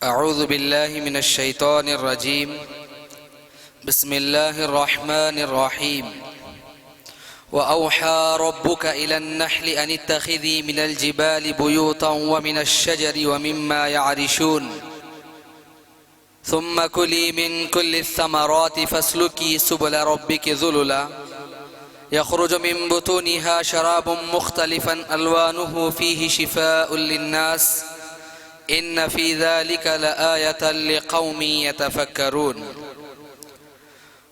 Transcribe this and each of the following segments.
أعوذ بالله من الشيطان الرجيم. بسم الله الرحمن الرحيم. وأوحى ربك إلى النحل أن اتخذي من الجبال بيوتا ومن الشجر ومما يعرشون ثم كلي من كل الثمرات فاسلكي سبل ربك ذللا يخرج من بطونها شراب مختلفا ألوانه فيه شفاء للناس إن في ذلك لآية لقوم يتفكرون.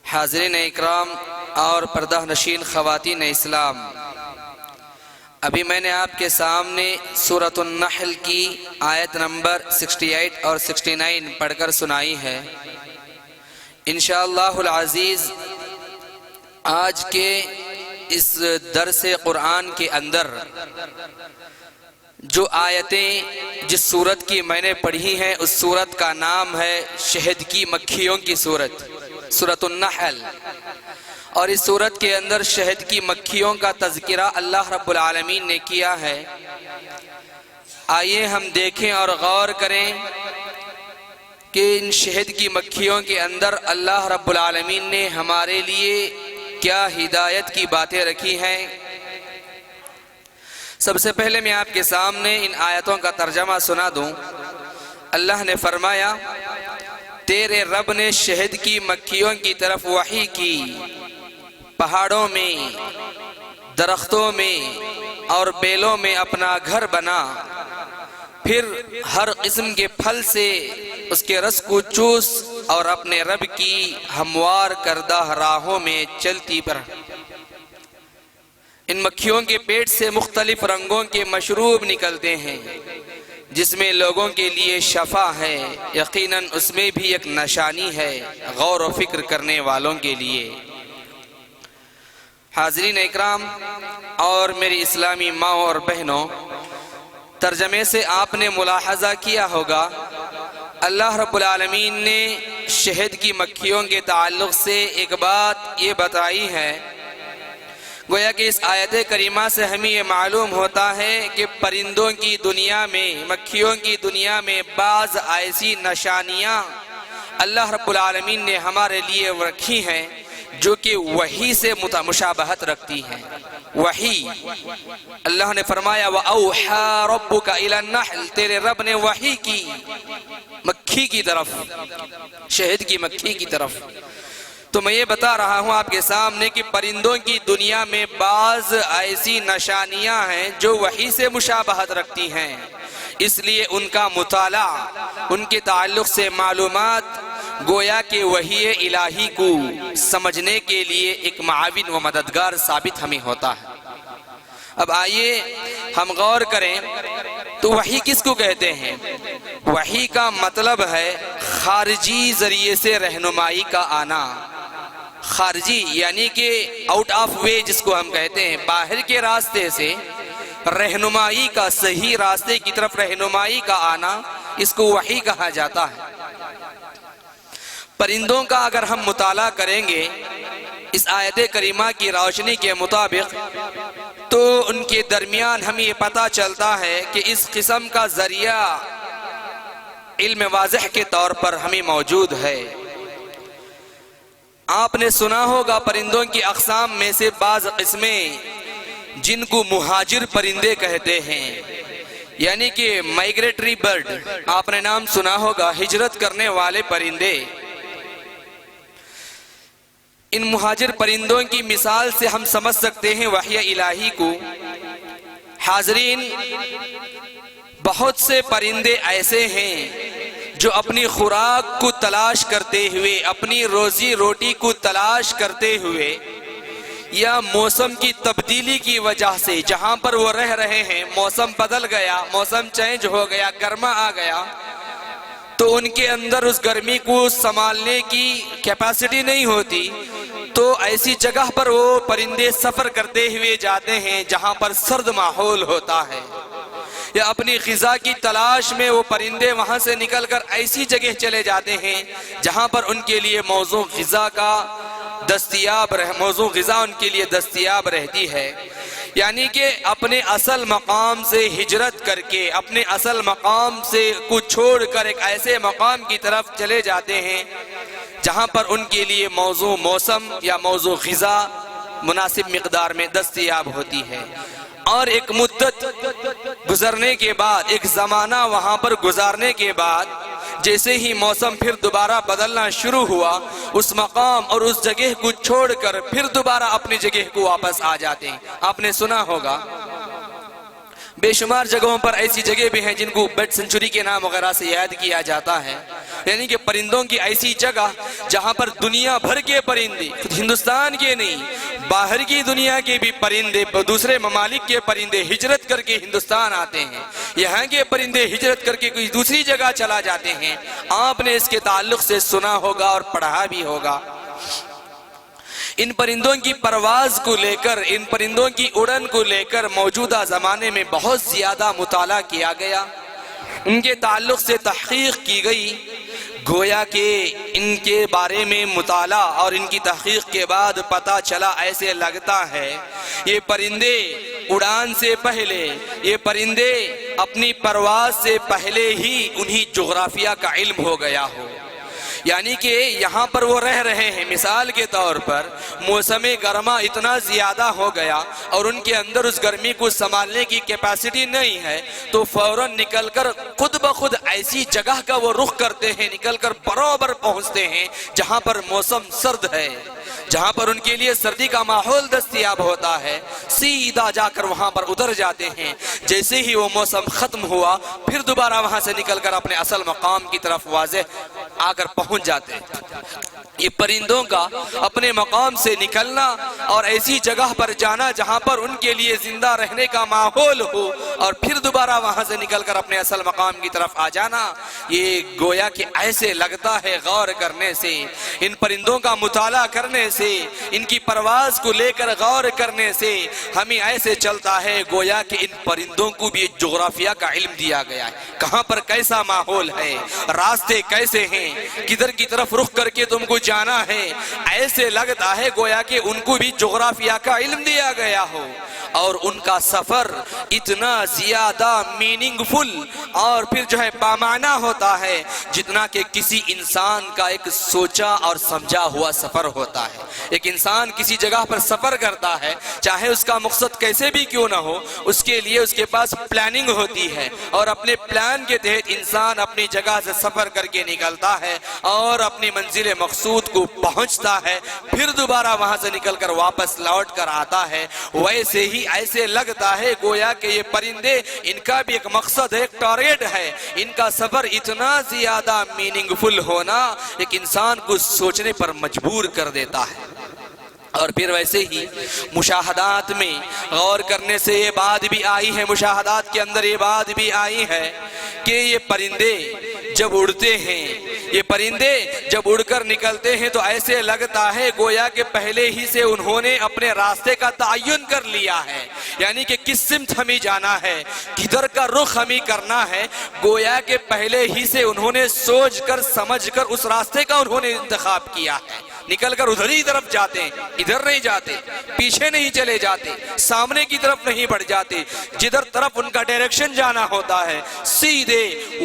حاضرین اکرام اور پردہ نشین خواتین اسلام، ابھی میں نے آپ کے سامنے سورۃ النحل کی آیت نمبر 68 اور 69 پڑھ کر سنائی ہے. انشاءاللہ العزیز آج کے اس درس قرآن کے اندر جو آیتیں جس سورت کی میں نے پڑھی ہیں اس سورت کا نام ہے شہد کی مکھیوں کی سورت، سورۃ النحل. اور اس سورت کے اندر شہد کی مکھیوں کا تذکرہ اللہ رب العالمین نے کیا ہے. آئیے ہم دیکھیں اور غور کریں کہ ان شہد کی مکھیوں کے اندر اللہ رب العالمین نے ہمارے لیے کیا ہدایت کی باتیں رکھی ہیں. سب سے پہلے میں آپ کے سامنے ان آیتوں کا ترجمہ سنا دوں. اللہ نے فرمایا تیرے رب نے شہد کی مکھیوں کی طرف وحی کی، پہاڑوں میں، درختوں میں اور بیلوں میں اپنا گھر بنا، پھر ہر قسم کے پھل سے اس کے رس کو چوس اور اپنے رب کی ہموار کردہ راہوں میں چلتی رہ. ان مکھیوں کے پیٹ سے مختلف رنگوں کے مشروب نکلتے ہیں جس میں لوگوں کے لیے شفا ہے، یقیناً اس میں بھی ایک نشانی ہے غور و فکر کرنے والوں کے لیے. حاضرین اکرام اور میری اسلامی ماں اور بہنوں، ترجمے سے آپ نے ملاحظہ کیا ہوگا اللہ رب العالمین نے شہد کی مکھیوں کے تعلق سے ایک بات یہ بتائی ہے. گویا کہ اس آیت کریمہ سے ہمیں یہ معلوم ہوتا ہے کہ پرندوں کی دنیا میں، مکھیوں کی دنیا میں بعض ایسی نشانیاں اللہ رب العالمین نے ہمارے لیے رکھی ہیں جو کہ وحی سے مشابہت رکھتی ہیں. وحی، اللہ نے فرمایا وَأَوْحَى رَبُّكَ إِلَى النَّحْلِ، تیرے رب نے وحی کی مکھی کی طرف، شہد کی مکھی کی طرف. تو میں یہ بتا رہا ہوں آپ کے سامنے کہ پرندوں کی دنیا میں بعض ایسی نشانیاں ہیں جو وحی سے مشابہت رکھتی ہیں، اس لیے ان کا مطالعہ، ان کے تعلق سے معلومات گویا کہ وحی الہی کو سمجھنے کے لیے ایک معاون و مددگار ثابت ہمیں ہوتا ہے. اب آئیے ہم غور کریں تو وحی کس کو کہتے ہیں. وحی کا مطلب ہے خارجی ذریعے سے رہنمائی کا آنا. خارجی یعنی کہ آؤٹ آف وے جس کو ہم کہتے ہیں، باہر کے راستے سے رہنمائی کا، صحیح راستے کی طرف رہنمائی کا آنا، اس کو وحی کہا جاتا ہے. پرندوں کا اگر ہم مطالعہ کریں گے اس آیت کریمہ کی روشنی کے مطابق تو ان کے درمیان ہمیں یہ پتہ چلتا ہے کہ اس قسم کا ذریعہ علم واضح کے طور پر ہمیں موجود ہے. آپ نے سنا ہوگا پرندوں کی اقسام میں سے بعض قسمیں جن کو مہاجر پرندے کہتے ہیں، یعنی کہ مائگریٹری برڈ، آپ نے نام سنا ہوگا، ہجرت کرنے والے پرندے. ان مہاجر پرندوں کی مثال سے ہم سمجھ سکتے ہیں وحی الہی کو. حاضرین، بہت سے پرندے ایسے ہیں جو اپنی خوراک کو تلاش کرتے ہوئے، اپنی روزی روٹی کو تلاش کرتے ہوئے، یا موسم کی تبدیلی کی وجہ سے جہاں پر وہ رہ رہے ہیں موسم بدل گیا، موسم چینج ہو گیا، گرما آ گیا، تو ان کے اندر اس گرمی کو سنبھالنے کی کیپیسٹی نہیں ہوتی، تو ایسی جگہ پر وہ پرندے سفر کرتے ہوئے جاتے ہیں جہاں پر سرد ماحول ہوتا ہے، یا اپنی غذا کی تلاش میں وہ پرندے وہاں سے نکل کر ایسی جگہ چلے جاتے ہیں جہاں پر ان کے لیے موضوع غذا ان کے لیے دستیاب رہتی ہے. یعنی کہ اپنے اصل مقام سے ہجرت کر کے اپنے اصل مقام سے کو چھوڑ کر ایک ایسے مقام کی طرف چلے جاتے ہیں جہاں پر ان کے لیے موزوں موسم یا موزوں غذا مناسب مقدار میں دستیاب ہوتی ہے، اور ایک مدت گزرنے کے بعد، ایک زمانہ وہاں پر گزارنے کے بعد جیسے ہی موسم پھر دوبارہ بدلنا شروع ہوا، اس مقام اور اس جگہ کو چھوڑ کر پھر دوبارہ اپنی جگہ کو واپس آ جاتے ہیں۔ آپ نے سنا ہوگا بے شمار جگہوں پر ایسی جگہ بھی ہیں جن کو برڈ سینچری کے نام وغیرہ سے یاد کیا جاتا ہے، یعنی کہ پرندوں کی ایسی جگہ جہاں پر دنیا بھر کے پرندے، ہندوستان کے نہیں باہر کی دنیا کے بھی پرندے، دوسرے ممالک کے پرندے ہجرت کر کے ہندوستان آتے ہیں، یہاں کے پرندے ہجرت کر کے کوئی دوسری جگہ چلا جاتے ہیں۔ آپ نے اس کے تعلق سے سنا ہوگا اور پڑھا بھی ہوگا۔ ان پرندوں کی پرواز کو لے کر، ان پرندوں کی اڑن کو لے کر موجودہ زمانے میں بہت زیادہ مطالعہ کیا گیا، ان کے تعلق سے تحقیق کی گئی۔ گویا کہ ان کے بارے میں مطالعہ اور ان کی تحقیق کے بعد پتہ چلا، ایسے لگتا ہے یہ پرندے اڑان سے پہلے، یہ پرندے اپنی پرواز سے پہلے ہی انہیں جغرافیہ کا علم ہو گیا ہو، یعنی کہ یہاں پر وہ رہ رہے ہیں۔ مثال کے طور پر موسم گرما اتنا زیادہ ہو گیا اور ان کے اندر اس گرمی کو سنبھالنے کی کیپیسٹی نہیں ہے، تو فوراً نکل کر خود بخود ایسی جگہ کا وہ رخ کرتے ہیں، نکل کر برابر پہنچتے ہیں جہاں پر موسم سرد ہے، جہاں پر ان کے لیے سردی کا ماحول دستیاب ہوتا ہے، سیدھا جا کر وہاں پر اتر جاتے ہیں۔ جیسے ہی وہ موسم ختم ہوا پھر دوبارہ وہاں سے نکل کر اپنے اصل مقام کی طرف واضح آ کر پہنچ جاتے ہیں۔ یہ پرندوں کا اپنے مقام سے نکلنا اور ایسی جگہ پر جانا جہاں پر ان کے لیے زندہ رہنے کا ماحول ہو اور پھر دوبارہ وہاں سے نکل کر اپنے اصل مقام کی طرف آ جانا، یہ گویا کہ ایسے لگتا ہے غور کرنے سے، ان پرندوں کا مطالعہ کرنے سے، ان کی پرواز کو لے کر غور کرنے سے ہمیں ایسے چلتا ہے گویا کہ ان پرندوں کو بھی جغرافیہ کا علم دیا گیا ہے، کہاں پر کیسا ماحول ہے، راستے کیسے ہیں، کدھر کی طرف رخ کر کے تم کو جانا ہے۔ ایسے لگتا ہے گویا کہ ان کو بھی جغرافیہ کا علم دیا گیا ہو، اور ان کا سفر اتنا زیادہ میننگ فل اور پھر جو ہے بامعنی ہوتا ہے جتنا کہ کسی انسان کا ایک سوچا اور سمجھا ہوا سفر ہوتا ہے۔ ایک انسان کسی جگہ پر سفر کرتا ہے، چاہے اس کا مقصد کیسے بھی کیوں نہ ہو، اس کے لیے اس کے پاس پلاننگ ہوتی ہے، اور اپنے پلان کے تحت انسان اپنی جگہ سے سفر کر کے نکلتا ہے اور اپنی منزل مقصود کو پہنچتا ہے، پھر دوبارہ وہاں سے نکل کر واپس لوٹ کر آتا ہے۔ ویسے ہی ایسے لگتا ہے گویا کہ یہ پرندے، ان کا بھی ایک مقصد ہے، ایک ٹارگٹ ہے، ان کا سفر اتنا زیادہ میننگ فل ہونا ایک انسان کو سوچنے پر مجبور کر دیتا ہے۔ اور پھر ویسے ہی مشاہدات میں غور کرنے سے یہ بات بھی آئی ہے، مشاہدات کے اندر یہ بات بھی آئی ہے کہ یہ پرندے جب اڑتے ہیں، یہ پرندے جب اڑ کر نکلتے ہیں تو ایسے لگتا ہے گویا کہ پہلے ہی سے انہوں نے اپنے راستے کا تعین کر لیا ہے، یعنی کہ کس سمت ہمیں جانا ہے، کدھر کا رخ ہمیں کرنا ہے، گویا کہ پہلے ہی سے انہوں نے سوچ کر سمجھ کر اس راستے کا انہوں نے انتخاب کیا ہے۔ نکل کر ادھر ہی طرف جاتے ہیں، ادھر نہیں جاتے، پیچھے نہیں چلے جاتے، سامنے کی طرف نہیں بڑھ جاتے، جدھر طرف ان کا ڈائریکشن جانا ہوتا ہے سیدھے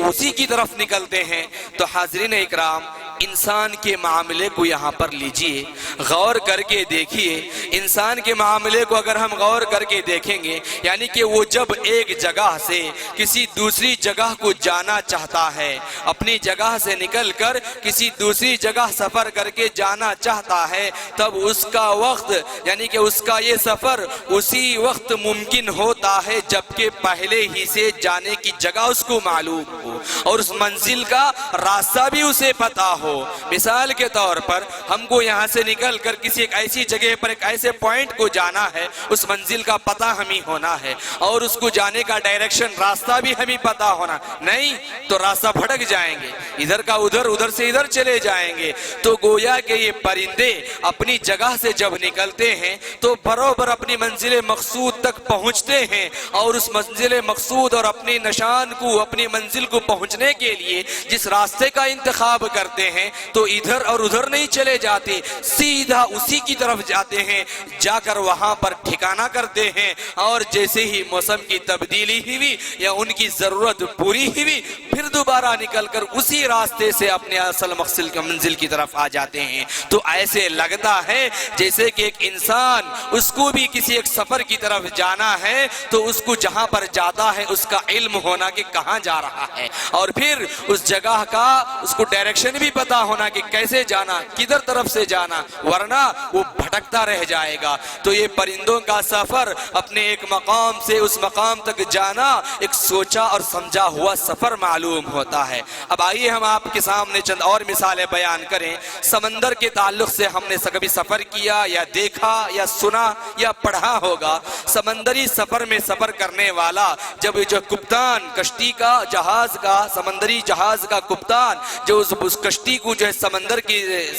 اسی کی طرف نکلتے ہیں۔ تو حاضرین اکرام، انسان کے معاملے کو یہاں پر لیجئے، غور کر کے دیکھیے، انسان کے معاملے کو اگر ہم غور کر کے دیکھیں گے، یعنی کہ وہ جب ایک جگہ سے کسی دوسری جگہ کو جانا چاہتا ہے، اپنی جگہ سے نکل کر کسی دوسری جگہ سفر کر کے جانا چاہتا ہے، تب اس کا وقت یعنی کہ اس کا یہ سفر اسی وقت ممکن ہوتا ہے جبکہ پہلے ہی سے جانے کی جگہ اس کو معلوم ہو اور اس منزل کا راستہ بھی اسے پتا ہو۔ مثال کے طور پر ہم کو یہاں سے نکل کر کسی ایک ایسی جگہ پر ایک ایسے پوائنٹ کو جانا ہے، اس منزل کا پتہ ہمیں ہونا ہے اور اس کو جانے کا ڈائریکشن راستہ بھی ہمیں پتا ہونا، نہیں تو راستہ بھٹک جائیں گے، ادھر کا ادھر، ادھر سے ادھر چلے جائیں گے۔ تو گویا کہ یہ پرندے اپنی جگہ سے جب نکلتے ہیں تو برابر اپنی منزل مقصود تک پہنچتے ہیں، اور اس منزل مقصود اور اپنی نشان کو، اپنی منزل کو پہنچنے کے لیے جس راستے کا انتخاب کرتے ہیں ہیں تو ادھر اور ادھر نہیں چلے جاتے، سیدھا اسی کی طرف جاتے ہیں، جا کر وہاں پر ٹھکانہ کرتے ہیں، اور جیسے ہی موسم کی تبدیلی ہوئی یا ان کی ضرورت پوری ہوئی پھر دوبارہ نکل کر اسی راستے سے اپنے اصل مقصد کی منزل کی طرف آ جاتے ہیں۔ تو ایسے لگتا ہے جیسے کہ ایک انسان اس کو بھی کسی ایک سفر کی طرف جانا ہے تو اس کو جہاں پر جاتا ہے اس کا علم ہونا کہ کہاں جا رہا ہے، اور پھر اس جگہ کا اس کو ڈائریکشن بھی پتا ہونا کہ کیسے جانا، کدھر طرف سے جانا، ورنہ وہ بھٹکتا رہ جائے گا۔ تو یہ پرندوں کا سفر، اپنے ایک مقام سے اس مقام تک جانا، ایک سوچا اور سمجھا ہوا سفر معلوم ہوتا ہے۔ اب آئیے ہم آپ کے سامنے چند اور مثالیں بیان کریں۔ سمندر کے تعلق سے ہم نے کبھی سفر کیا یا دیکھا یا سنا یا پڑھا ہوگا۔ سمندری سفر میں سفر کرنے والا جب جو کپتان کشتی کا، جہاز کا، سمندری جہاز کا کپتان جو اس کشتی کو جو ہے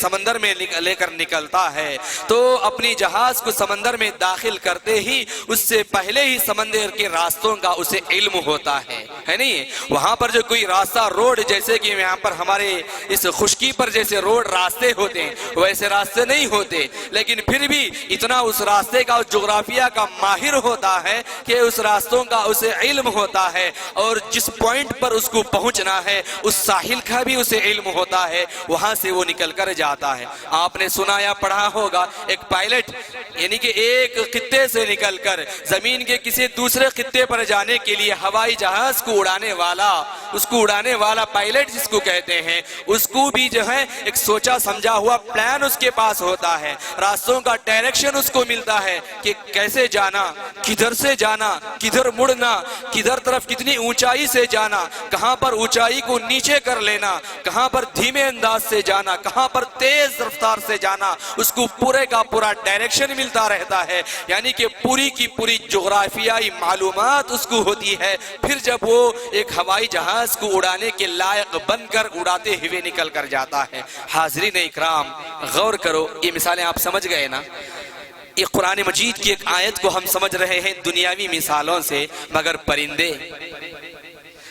سمندر میں لے کر نکلتا ہے تو اپنی جہاز کو سمندر میں داخل کرتے ہی اس سے پہلے ہی سمندر کے راستوں کا اسے علم ہوتا ہے نہیں؟ وہاں پر جو کوئی راستہ روڈ، جیسے کہ یہاں پر ہمارے اس خشکی پر جیسے روڈ راستے ہوتے ہیں ویسے راستے نہیں ہوتے، لیکن پھر بھی اتنا اس راستے کا، اس جغرافیہ کا ماہر ہوتا ہے کہ اس راستوں کا اسے علم ہوتا ہے، اور جس پوائنٹ پر اس کو پہنچنا ہے اس ساحل کا بھی اسے علم ہوتا ہے، وہاں سے وہ نکل کر جاتا ہے۔ آپ نے سنا یا پڑھا ہوگا ایک پائلٹ، یعنی کہ ایک خطے سے نکل کر زمین کے کسی دوسرے خطے پر جانے کے لیے ہوائی جہاز کو اڑانے والا، اس کو اڑانے والا پائلٹ جس کو کہتے ہیں، اس کو بھی جو ہے ایک سوچا سمجھا ہوا پلان اس کے پاس ہوتا ہے، راستوں کا ڈائریکشن اس کو ملتا ہے کہ کیسے جانا، کدھر سے جانا، کدھر مڑنا، کدھر طرف کتنی اونچائی سے جانا، کہاں پر اونچائی کو نیچے کر لینا، کہاں پر دھیمے انداز سے جانا، کہاں پر تیز رفتار سے جانا، اس کو پورے کا پورا ڈائریکشن ملتا رہتا ہے، یعنی کہ پوری کی پوری جغرافیائی معلومات اس کو ہوتی ہے۔ پھر جب وہ ایک ہوائی جہاز کو اڑانے کے لائق بن کر اڑاتے ہوئے نکل کر جاتا ہے۔ حاضرین اکرام غور کرو، یہ مثالیں آپ سمجھ گئے نا؟ یہ قرآن مجید کی ایک آیت کو ہم سمجھ رہے ہیں دنیاوی مثالوں سے،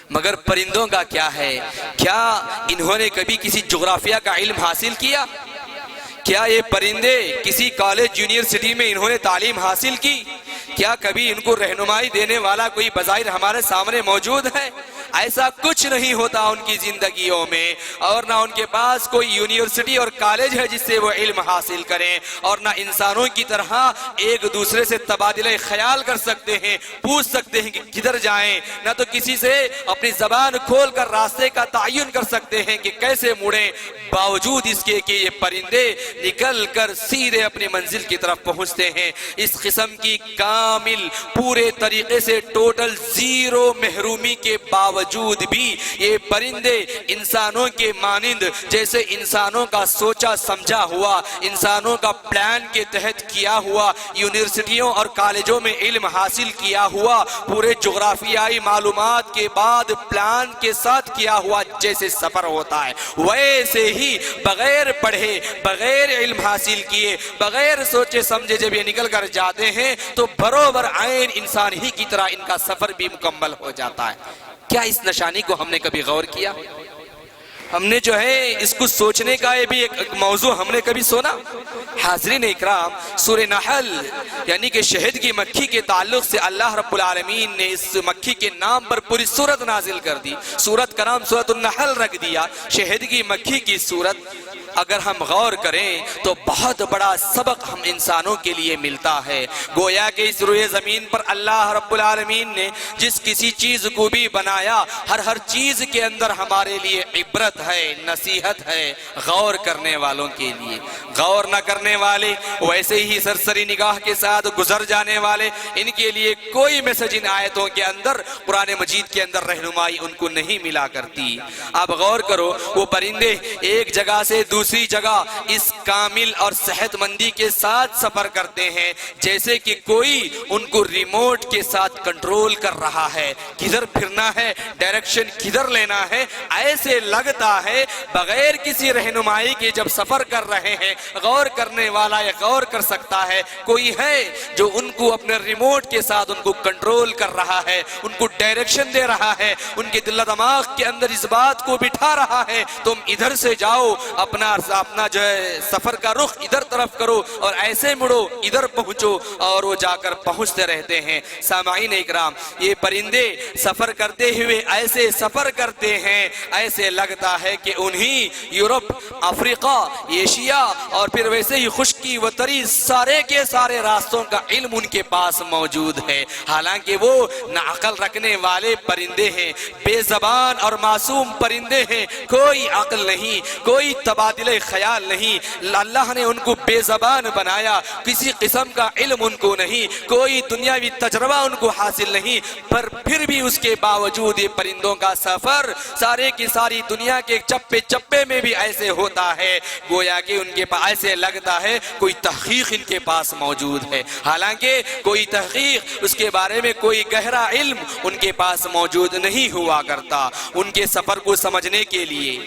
مگر پرندوں کا کیا ہے؟ کیا انہوں نے کبھی کسی جغرافیہ کا علم حاصل کیا؟ کیا یہ پرندے کسی کالج یونیورسٹی میں انہوں نے تعلیم حاصل کی؟ کیا کبھی ان کو رہنمائی دینے والا کوئی بظاہر ہمارے سامنے موجود ہے؟ ایسا کچھ نہیں ہوتا ان کی زندگیوں میں، اور نہ ان کے پاس کوئی یونیورسٹی اور کالج ہے جس سے وہ علم حاصل کریں، اور نہ انسانوں کی طرح ایک دوسرے سے تبادلہ خیال کر سکتے ہیں، پوچھ سکتے ہیں کہ کدھر جائیں، نہ تو کسی سے اپنی زبان کھول کر راستے کا تعین کر سکتے ہیں کہ کیسے مڑیں، باوجود اس کے کہ یہ پرندے نکل کر سیدھے اپنی منزل کی طرف پہنچتے ہیں۔ اس قسم کی کامل پورے طریقے سے ٹوٹل زیرو محرومی کے باوجود بھی یہ پرندے انسانوں کے مانند، جیسے انسانوں کا سوچا سمجھا ہوا، انسانوں کا پلان کے تحت کیا ہوا، یونیورسٹیوں اور کالجوں میں علم حاصل کیا ہوا، پورے جغرافیائی معلومات کے بعد پلان کے ساتھ کیا ہوا جیسے سفر ہوتا ہے، ویسے ہی بغیر پڑھے، بغیر علم حاصل کیے، بغیر سوچے سمجھے جب یہ نکل کر جاتے ہیں تو بروبر عین انسان ہی کی طرح ان کا سفر بھی مکمل ہو جاتا ہے۔ کیا اس نشانی کو ہم نے کبھی غور کیا؟ ہم نے جو ہے اس کو سوچنے کا یہ بھی ایک موضوع ہم نے کبھی سنا؟ حاضرین اکرام، سورہ نحل یعنی کہ شہد کی مکھی کے تعلق سے اللہ رب العالمین نے اس مکھی کے نام پر پوری سورت نازل کر دی، سورت کا نام سورۃ النحل رکھ دیا، شہد کی مکھی کی سورت۔ اگر ہم غور کریں تو بہت بڑا سبق ہم انسانوں کے لیے ملتا ہے، گویا کہ اس روئے زمین پر اللہ رب العالمین نے جس کسی چیز کو بھی بنایا، ہر چیز کے اندر ہمارے لیے عبرت ہے، نصیحت ہے، غور کرنے والوں کے لیے۔ غور نہ کرنے والے، ویسے ہی سرسری نگاہ کے ساتھ گزر جانے والے، ان کے لیے کوئی میسج ان آیتوں کے اندر، قرآن مجید کے اندر رہنمائی ان کو نہیں ملا کرتی۔ آپ غور کرو، وہ پرندے ایک جگہ سے دوسری دوسری جگہ اس کامل اور صحت مندی کے ساتھ سفر کرتے ہیں جیسے کہ کوئی ان کو ریموٹ کے ساتھ کنٹرول کر رہا ہے، کدھر پھرنا ہے، ڈائریکشن کدھر لینا ہے، ایسے لگتا ہے بغیر کسی رہنمائی کے جب سفر کر رہے ہیں۔ غور کرنے والا یہ غور کر سکتا ہے کوئی ہے جو ان کو اپنے ریموٹ کے ساتھ ان کو کنٹرول کر رہا ہے، ان کو ڈائریکشن دے رہا ہے، ان کے دل و دماغ کے اندر اس بات کو بٹھا رہا ہے تم ادھر سے جاؤ، اپنا جو ہے سفر کا رخ ادھر طرف کرو اور ایسے مڑو ادھر پہنچو، اور وہ جا کر پہنچتے رہتے ہیں۔ سامعین اکرام، یہ پرندے سفر کرتے ہوئے ایسے سفر کرتے ہیں ایسے لگتا ہے کہ انہی یورپ، افریقہ، ایشیا اور پھر ویسے ہی خشکی و تری سارے کے سارے راستوں کا علم ان کے پاس موجود ہے، حالانکہ وہ ناعقل رکھنے والے پرندے ہیں، بے زبان اور معصوم پرندے ہیں، کوئی عقل نہیں، کوئی تبادلہ خیال نہیں۔ اللہ نے ان کو بے زبان بنایا، کسی قسم کا علم ان کو نہیں، کوئی دنیاوی تجربہ ان کو حاصل نہیں، پر پھر بھی اس کے باوجود یہ پرندوں کا سفر سارے کی ساری دنیا کے چپے چپے میں بھی ایسے ہوتا ہے گویا کہ ان کے پاس ایسے لگتا ہے کوئی تحقیق ان کے پاس موجود ہے، حالانکہ کوئی تحقیق اس کے بارے میں کوئی گہرا علم ان کے پاس موجود نہیں ہوا کرتا۔ ان کے سفر کو سمجھنے کے لیے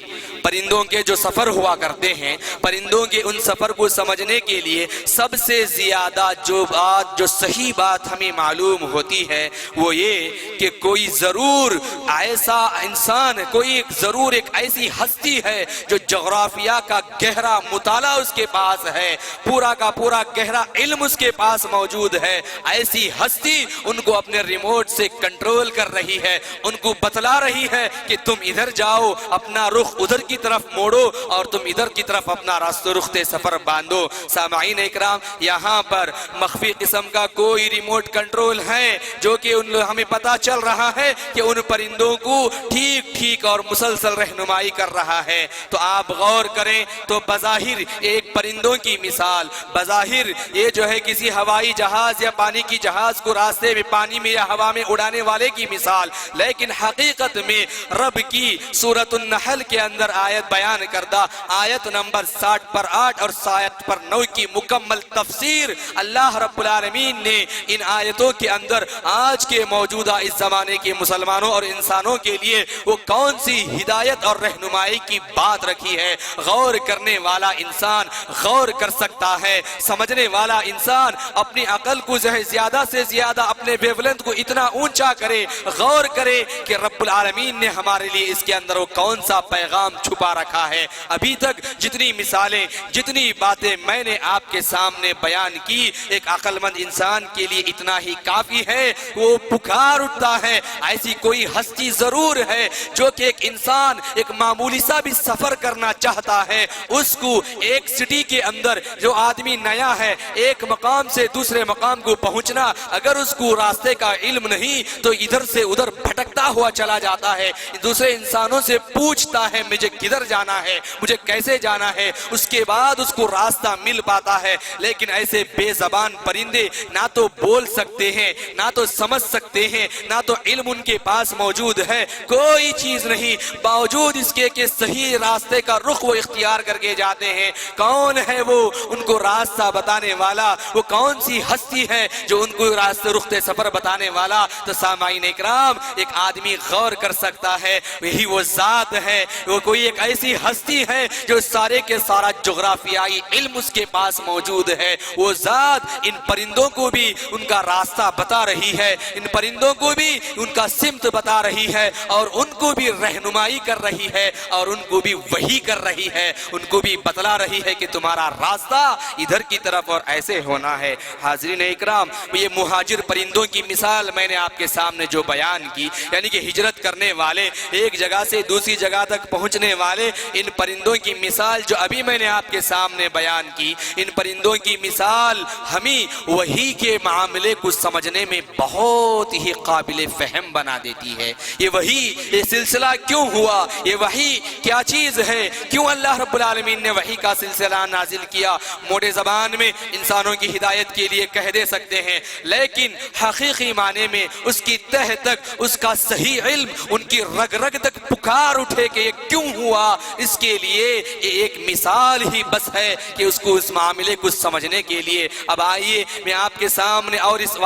پرندوں کے جو سفر ہوا کرتے ہیں، پرندوں کے ان سفر کو سمجھنے کے لیے سب سے زیادہ جو صحیح بات ہمیں معلوم ہوتی ہے وہ یہ کہ کوئی ضرور ایسا انسان، کوئی ضرور ایک ایسی ہستی ہے جو جغرافیہ کا گہرا مطالعہ اس کے پاس ہے، پورا کا پورا گہرا علم اس کے پاس موجود ہے۔ ایسی ہستی ان کو اپنے ریموٹ سے کنٹرول کر رہی ہے، ان کو بتلا رہی ہے کہ تم ادھر جاؤ، اپنا رخ ادھر کی طرف موڑو اور تم ادھر کی طرف اپنا رختے سفر باندھو۔ سامعین اکرام، یہاں پر مخفی قسم کا کوئی ریموٹ کنٹرول ہے جو کہ ہمیں پتا چل رہا ہے کہ ان پرندوں کو ٹھیک ٹھیک اور مسلسل رہنمائی کر رہا ہے۔ تو آپ غور کریں تو بظاہر ایک پرندوں کی مثال، بظاہر یہ جو ہے کسی ہوائی جہاز یا پانی کی جہاز کو راستے میں پانی میں یا ہوا میں اڑانے والے کی مثال، لیکن حقیقت میں رب کی سورۃ النحل کے اندر آیت بیان کردہ آیت نمبر 60 پر 8 اور 60 پر 9 کی مکمل تفسیر اللہ رب العالمین نے ان آیتوں کے اندر آج کے موجودہ اس زمانے کے مسلمانوں اور انسانوں کے لیے وہ کون سی ہدایت اور رہنمائی کی بات رکھی ہے۔ غور کرنے والا انسان غور کر سکتا ہے، سمجھنے والا انسان اپنی عقل کو زیادہ سے زیادہ اپنے ویولنت کو اتنا اونچا کرے، غور کرے کہ رب العالمین نے ہمارے لیے اس کے اندر وہ کون سا پیغام چھپا رکھا ہے۔ ابھی تک جتنی مثالیں، جتنی باتیں میں نے آپ کے سامنے بیان کی، ایک عقل مند انسان کے لیے اتنا ہی کافی ہے۔ وہ پکار اٹھتا ہے ایسی کوئی ہستی ضرور ہے جو کہ ایک انسان ایک معمولی سا بھی سفر کرنا چاہتا ہے، اس کو ایک سٹی کے اندر جو آدمی نیا ہے ایک مقام سے دوسرے مقام کو پہنچنا، اگر اس کو راستے کا علم نہیں تو ادھر سے ادھر بھٹکتا ہوا چلا جاتا ہے، دوسرے انسانوں سے پوچھتا ہے مجھے کدھر جانا ہے، مجھے کیسے جانا ہے، اس کے بعد اس کو راستہ مل پاتا ہے۔ لیکن ایسے بے زبان پرندے نہ تو بول سکتے ہیں، نہ تو سمجھ سکتے ہیں، نہ تو علم ان کے پاس موجود ہے، کوئی چیز نہیں، باوجود اس کے کہ صحیح راستے کا رخ وہ اختیار کر کے جاتے ہیں۔ کون ہے وہ ان کو راستہ بتانے والا؟ وہ کون سی ہستی ہے جو ان کو راستے رختے سفر بتانے والا؟ تو سامعین اکرام، ایک آدمی غور کر سکتا ہے، وہی وہ ذات ہے، وہ کوئی ایک ایسی ہستی ہے جو سارے کے سارا جغرافیائی علم اس کے پاس موجود ہے۔ وہ ذات ان پرندوں کو بھی ان کا راستہ بتا رہی ہے، ان پرندوں کو بھی ان کا سمت بتا رہی ہے، اور ان کو بھی رہنمائی کر رہی ہے، اور ان کو بھی وحی کر رہی ہے، ان کو بھی بتلا رہی ہے کہ تمہارا راستہ ادھر کی طرف اور ایسے ہونا ہے۔ حاضرین اکرام، یہ مہاجر پرندوں کی مثال میں نے آپ کے سامنے جو بیان کی، یعنی کہ ہجرت کرنے والے، ایک جگہ سے دوسری جگہ تک پہنچنے والے، ان پرندوں کی مثال جو ابھی میں نے آپ کے سامنے بیان کی، ان پرندوں کی مثال ہمیں وحی کے معاملے کو سمجھنے میں بہت ہی قابل فہم بنا دیتی ہے۔ یہ وحی، یہ سلسلہ کیوں ہوا، یہ وحی کیا چیز ہے، کیوں اللہ رب العالمین نے وحی کا سلسلہ نازل کیا؟ موٹے زبان میں انسانوں کی ہدایت کے لیے کہہ دے سکتے ہیں، لیکن حقیقی معنی میں اس کی تہ تک، اس کا صحیح علم ان کی رگ رگ تک پکار اٹھے کہ یہ کیوں ہوا، اس کے لیے ایک مثال ہی بس ہے کہ اس کو اس معاملے کو سمجھنے کے لیے۔ اب آئیے میں آپ کے سامنے اور اس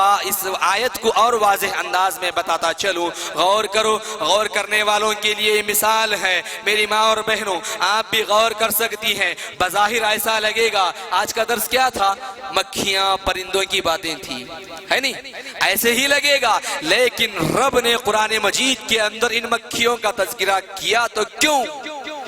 آیت کو اور واضح انداز میں بتاتا چلوں۔ غور کرو، غور کرنے والوں کے لیے مثال ہے۔ میری ماں اور بہنوں، آپ بھی غور کر سکتی ہیں۔ بظاہر ایسا لگے گا آج کا درس کیا تھا؟ مکھیاں پرندوں کی باتیں تھی، ہے نہیں؟ ایسے ہی لگے گا، لیکن رب نے قرآن مجید کے اندر ان مکھیوں کا تذکرہ کیا تو کیوں؟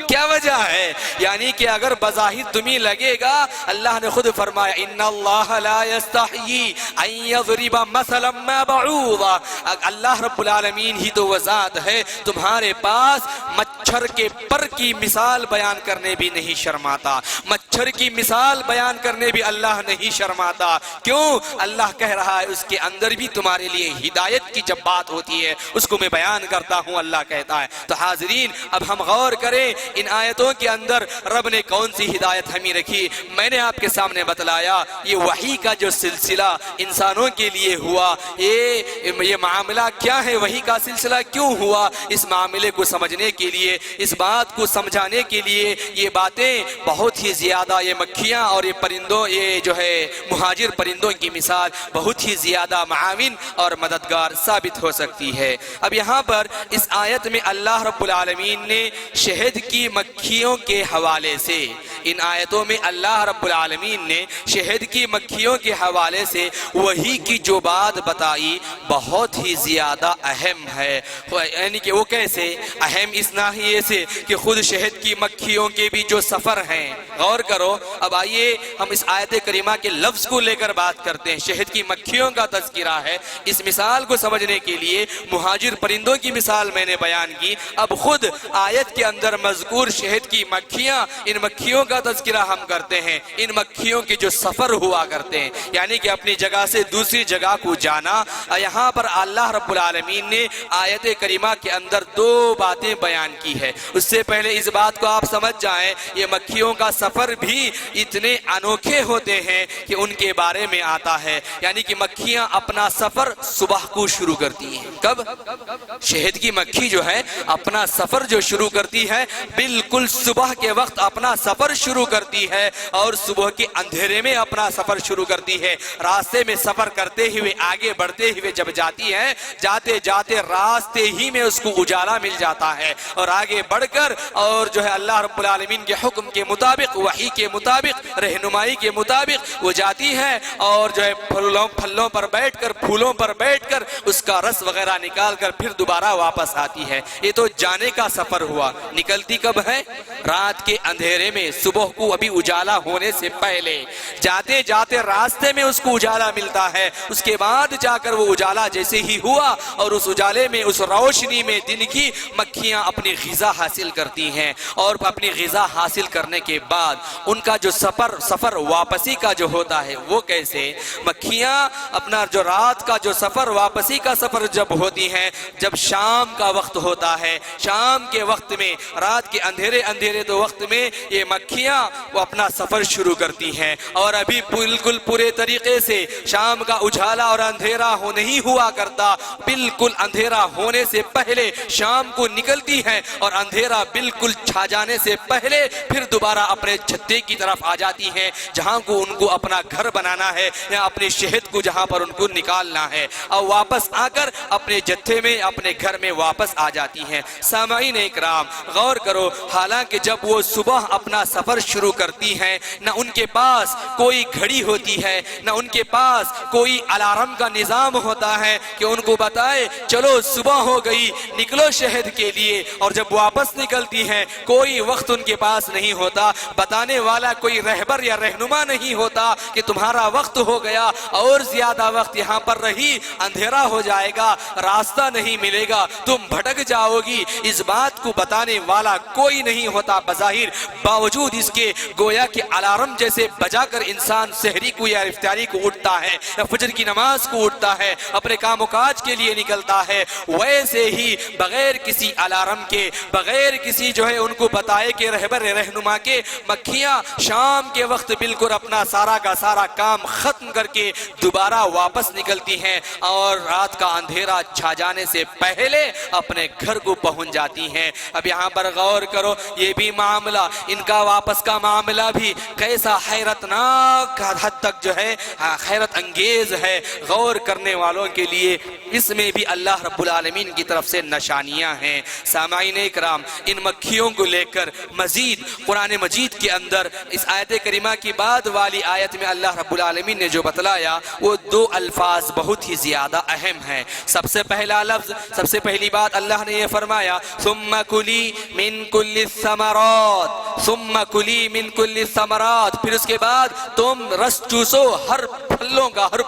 کیا وجہ ہے؟ یعنی کہ اگر بظاہر تمہیں لگے گا، اللہ نے خود فرمایا ان اللہ لا یستحیی ان یضرب مثلا ما بعوضا، اللہ رب العالمین ہی تو وہ ذات ہے تمہارے پاس مچھر کے پر کی مثال بیان کرنے بھی نہیں شرماتا، مچھر کی مثال بیان کرنے بھی اللہ نہیں شرماتا۔ کیوں؟ اللہ کہہ رہا ہے اس کے اندر بھی تمہارے لیے ہدایت کی جب بات ہوتی ہے اس کو میں بیان کرتا ہوں، اللہ کہتا ہے۔ تو حاضرین اب ہم غور کریں ان آیتوں کے اندر رب نے کون سی ہدایت ہمیں رکھی۔ میں نے آپ کے سامنے بتلایا یہ وحی کا جو سلسلہ انسانوں کے لیے ہوا، یہ معاملہ کیا ہے، وحی کا سلسلہ کیوں ہوا، اس معاملے کو سمجھنے کے لیے، اس بات کو سمجھانے کے لیے یہ باتیں بہت ہی زیادہ، یہ مکھیاں اور یہ پرندوں، یہ جو ہے مہاجر پرندوں کی مثال بہت ہی زیادہ معاون اور مددگار ثابت ہو سکتی ہے۔ اب یہاں پر اس آیت میں اللہ رب العالمین نے شہد کی مکھیوں کے حوالے سے، ان آیتوں میں اللہ رب العالمین نے شہد کی مکھیوں کے حوالے سے وحی کی جو بات بتائی بہت ہی زیادہ اہم ہے۔ یعنی کہ وہ کیسے اہم؟ اس ناحیے سے کہ خود شہد کی مکھیوں کے بھی جو سفر ہیں، غور کرو۔ اب آئیے ہم اس آیت کریمہ کے لفظ کو لے کر بات کرتے ہیں۔ شہد کی مکھیوں کا تذکرہ ہے، اس مثال کو سمجھنے کے لیے مہاجر پرندوں کی مثال میں نے بیان کی۔ اب خود آیت کے اندر مذکور شہد کی مکھیاں، ان مکھیوں کا تذکرہ ہم کرتے ہیں، ان مکھیوں کے جو سفر ہوا کرتے ہیں، یعنی کہ اپنی جگہ سے دوسری جگہ کو جانا۔ یہاں پر اللہ رب العالمین نے آیت کریمہ کے اندر دو باتیں بیان کی ہے۔ اس سے پہلے اس بات کو آپ سمجھ جائیں، یہ مکھیوں کا سفر بھی اتنے انوکھے ہوتے ہیں کہ ان کے بارے میں آتا ہے، یعنی کہ مکھیاں اپنا سفر صبح کو شروع کرتی ہیں۔ کب؟ شہد کی مکھی جو ہے اپنا سفر جو شروع کرتی ہے بالکل صبح کے وقت اپنا سفر شروع کرتی ہے، اور صبح کے اندھیرے میں اپنا سفر شروع کرتی ہے۔ راستے میں سفر کرتے ہوئے آگے بڑھتے ہوئے جب جاتی ہے، جاتے جاتے راستے ہی میں اس کو اجالا مل جاتا ہے، اور آگے بڑھ کر اور جو ہے اللہ رب العالمین کے حکم کے مطابق، وحی کے مطابق، رہنمائی کے مطابق وہ جاتی ہے، اور جو ہے پھلوں پر بیٹھ کر، پھولوں پر بیٹھ کر اس کا رس وغیرہ نکال کر پھر دوبارہ واپس آتی ہے۔ یہ تو جانے کا سفر ہوا۔ نکلتی کب ہے؟ رات کے اندھیرے میں، صبح کو ابھی اجالا ہونے سے پہلے۔ جاتے جاتے راستے میں اس کو اجالا ملتا ہے، اس کے بعد جا کر وہ اجالا جیسے ہی ہوا، اور اس اجالے میں، اس روشنی میں دن کی مکھیاں اپنی غذا حاصل کرتی ہیں، اور اپنی غذا حاصل کرنے کے بعد ان کا جو سفر واپسی کا جو ہوتا ہے وہ کیسے؟ مکھیاں اپنا جو رات کا جو سفر، واپسی کا سفر جب ہوتی ہیں، جب شام کا وقت ہوتا ہے، شام کے وقت میں، رات کے اندھیرے تو وقت میں یہ مکھیاں وہ اپنا سفر شروع کرتی ہیں، اور ابھی بالکل پورے طریقے سے شام کا اجالا اور اندھیرا نہیں ہوا کرتا، بالکل اندھیرا ہونے سے پہلے شام کو نکلتی ہیں، اور اندھیرا بالکل چھا جانے سے پہلے پھر دوبارہ اپنے چھتے کی طرف آ جاتی ہیں، جہاں کو ان کو اپنا گھر بنانا ہے، یا اپنے شہد کو جہاں پر ان کو نکالنا ہے، اور واپس آ کر اپنے جتھے میں، اپنے گھر میں واپس آ جاتی ہیں۔ سامعین اکرام غور کرو، حالانکہ جب وہ صبح اپنا سفر شروع کرتی ہیں، نہ ان کے پاس کوئی گھڑی ہوتی ہے، نہ ان کے پاس کوئی الارم کا نظام ہوتا ہے کہ ان کو بتائے چلو صبح ہو گئی، نکلو شہد کے لیے، اور جب واپس نکلتی ہیں کوئی وقت ان کے پاس نہیں ہوتا، بتانے والا کوئی رہبر یا رہنما نہیں ہوتا کہ تمہارا وقت ہو گیا اور زیادہ وقت یہاں پر رہی اندھیرا ہو جائے گا، راستہ نہیں ملے گا، تم بھٹک جاؤ گی، اس بات کو بتانے والا کوئی نہیں ہوتا بظاہر، باوجود اس کے گویا کہ الارم جیسے بجا کر انسان سحری کو یا افطاری کو اٹھتا ہے، یا فجر کی نماز کو اٹھتا ہے، اپنے کام و کاج کے لیے نکلتا ہے، ویسے ہی بغیر کسی الارم کے، بغیر کسی جو ہے ان کو بتائے کہ رہبر رہنما کے، مکھیاں شام کے وقت بالکل اپنا سارا کا سارا کام ختم کر کے دوبارہ واپس نکلتی ہیں، اور رات کا اندھیرا چھا جانے سے پہلے اپنے گھر کو پہنچ جاتی ہیں۔ اب یہاں پر غور کرو، یہ بھی معاملہ، ان کا واپس کا معاملہ بھی کیسا حیرتناک حد تک جو ہے حیرت انگیز ہے غور کرنے والوں کے لیے۔ اس میں بھی اللہ رب العالمین کی طرف سے نشانیاں ہیں۔ سامعین اکرام، ان مکھیوں کو لے کر مزید قرآن مجید کے اندر اس آیت کریمہ کی بعد والی آیت میں اللہ رب العالمین نے جو بتلایا وہ دو الفاظ بہت ہی زیادہ اہم ہیں۔ سب سے پہلا لفظ، سب سے پہلی بات اللہ نے یہ فرمایا ثم کلی من کل الثمرات، ثم کلی من کل الثمرات، پھر اس کے بعد تم رس چوسو ہر پھلوں کا، ہر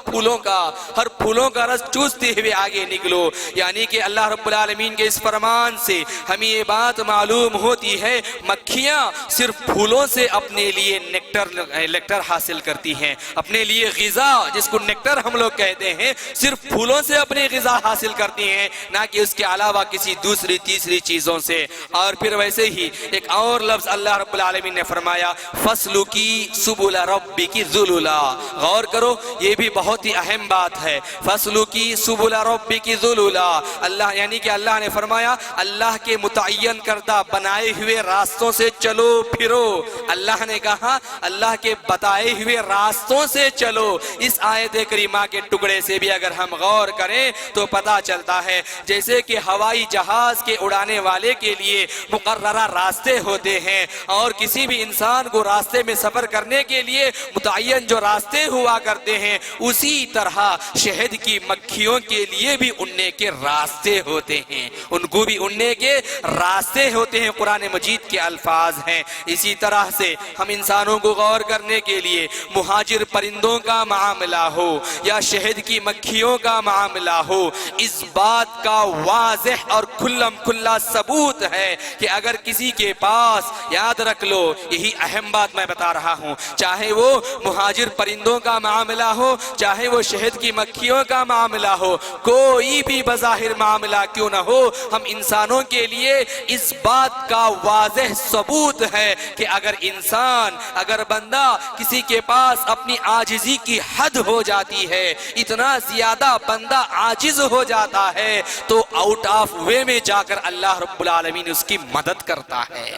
پھولوں کا رس چوستے ہوئے آگے نکلو۔ یعنی کہ اللہ رب العالمین کے اس فرمان سے ہمیں یہ بات معلوم ہوتی ہے مکھیاں صرف پھولوں سے اپنے لیے نیکٹر حاصل کرتی ہیں، اپنے لیے غذا جس کو نیکٹر ہم لوگ کہتے ہیں، صرف پھولوں سے اپنی غذا حاصل کرتی ہیں، نہ کہ اس کے علاوہ کسی دوسری تیسری چیزوں سے۔ اور پھر ویسے ہی ایک اور لفظ اللہ رب العالمین نے فرمایا فَاسْلُكِي سُبُلَ رَبِّكِ ذُلُلًا۔ غور کرو، یہ بھی بہت ہی اہم بات ہے۔ فَاسْلُكِي سُبُلَ رَبِّكِ ذُلُلًا، اللہ یعنی کہ اللہ نے فرمایا اللہ کے متعین کردہ بنائے ہوئے راستوں سے چلو پھرو۔ اللہ نے کہا اللہ کے بتائے ہوئے راستوں سے چلو۔ اس آیت کریمہ کے ٹکڑے سے بھی اگر ہم غور کریں تو پتہ چلتا ہے جیسے کہ ہوائی جہاز کے اڑانے والے کے لیے مقررہ راستے ہوتے ہیں، اور کسی بھی انسان کو راستے میں سفر کرنے کے لیے متعین جو راستے ہوا کرتے ہیں، اسی طرح شہد کی مکھیوں کے لیے بھی اڑنے کے راستے ہوتے ہیں، ان کو بھی اڑنے کے راستے ہوتے ہیں، قرآن مجید کے الفاظ ہیں۔ اسی طرح سے ہم انسانوں کو غور کرنے کے لیے مہاجر پرندوں کا معاملہ ہو یا شہد کی مکھیوں کا معاملہ ہو، اس بات کا واضح اور کھلم کھلا ثبوت ہے کہ اگر کسی کے پاس، یاد رکھ لو یہی اہم بات میں بتا رہا ہوں، چاہے وہ مہاجر پرندوں کا معاملہ ہو، چاہے وہ شہد کی مکھیوں کا معاملہ ہو، کوئی بھی بظاہر معاملہ کیوں نہ ہو، ہم انسانوں کے لیے اس بات کا واضح ثبوت ہے کہ اگر بندہ کسی کے پاس اپنی عاجزی کی حد ہو جاتی ہے، اتنا زیادہ بندہ عاجز ہو جاتا ہے، تو آؤٹ آف وے میں جا کر اللہ رب العالمین اس کی مدد کرتا ہے۔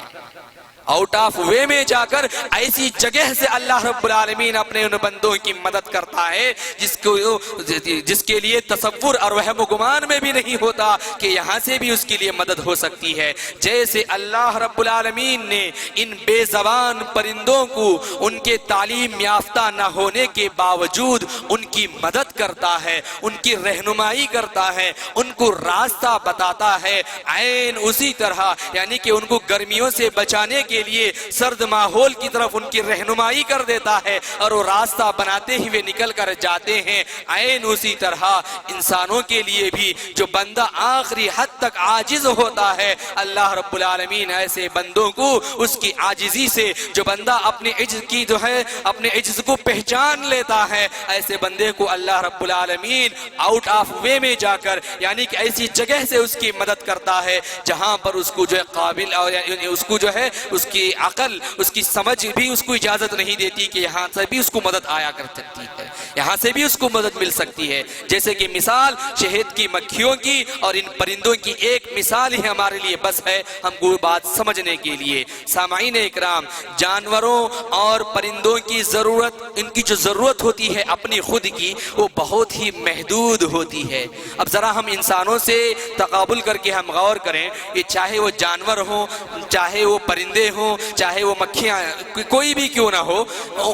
آؤٹ آف وے میں جا کر ایسی جگہ سے اللہ رب العالمین اپنے ان بندوں کی مدد کرتا ہے جس کے لیے تصور اور وہم و گمان میں بھی نہیں ہوتا کہ یہاں سے بھی اس کے لیے مدد ہو سکتی ہے۔ جیسے اللہ رب العالمین نے ان بے زبان پرندوں کو ان کے تعلیم یافتہ نہ ہونے کے باوجود ان کی مدد کرتا ہے، ان کی رہنمائی کرتا ہے، ان کو راستہ بتاتا ہے، عین اسی طرح یعنی کہ ان کو گرمیوں سے بچانے کے لیے سرد ماحول کی طرف ان کی رہنمائی کر دیتا ہے اور وہ راستہ بناتے ہوئے نکل کر جاتے ہیں۔ عین اسی طرح انسانوں کے لیے بھی جو بندہ آخری حد تک عاجز ہوتا ہے، اللہ رب العالمین ایسے بندوں کو اس کی عاجزی سے، جو بندہ اپنے عجز کی جو ہے اپنے عجز کو پہچان لیتا ہے، ایسے بندے کو اللہ رب العالمین آؤٹ آف وے میں جا کر یعنی کہ ایسی جگہ سے اس کی مدد کرتا ہے جہاں پر اس کو جو ہے قابل اور اس کو جو ہے اس کی عقل، اس کی سمجھ بھی اس کو اجازت نہیں دیتی کہ یہاں سے بھی اس کو مدد آیا کر سکتی ہے، یہاں سے بھی اس کو مدد مل سکتی ہے۔ جیسے کہ مثال شہد کی مکھیوں کی اور ان پرندوں کی ایک مثال ہی ہمارے لیے بس ہے ہم کو بات سمجھنے کے لیے۔ سامعین اکرام، جانوروں اور پرندوں کی ضرورت، ان کی جو ضرورت ہوتی ہے اپنی خود کی، وہ بہت ہی محدود ہوتی ہے۔ اب ذرا ہم انسانوں سے تقابل کر کے ہم غور کریں، یہ چاہے وہ جانور ہوں، چاہے وہ پرندے ہوں، چاہے وہ مکھیاں، کوئی بھی کیوں نہ ہو،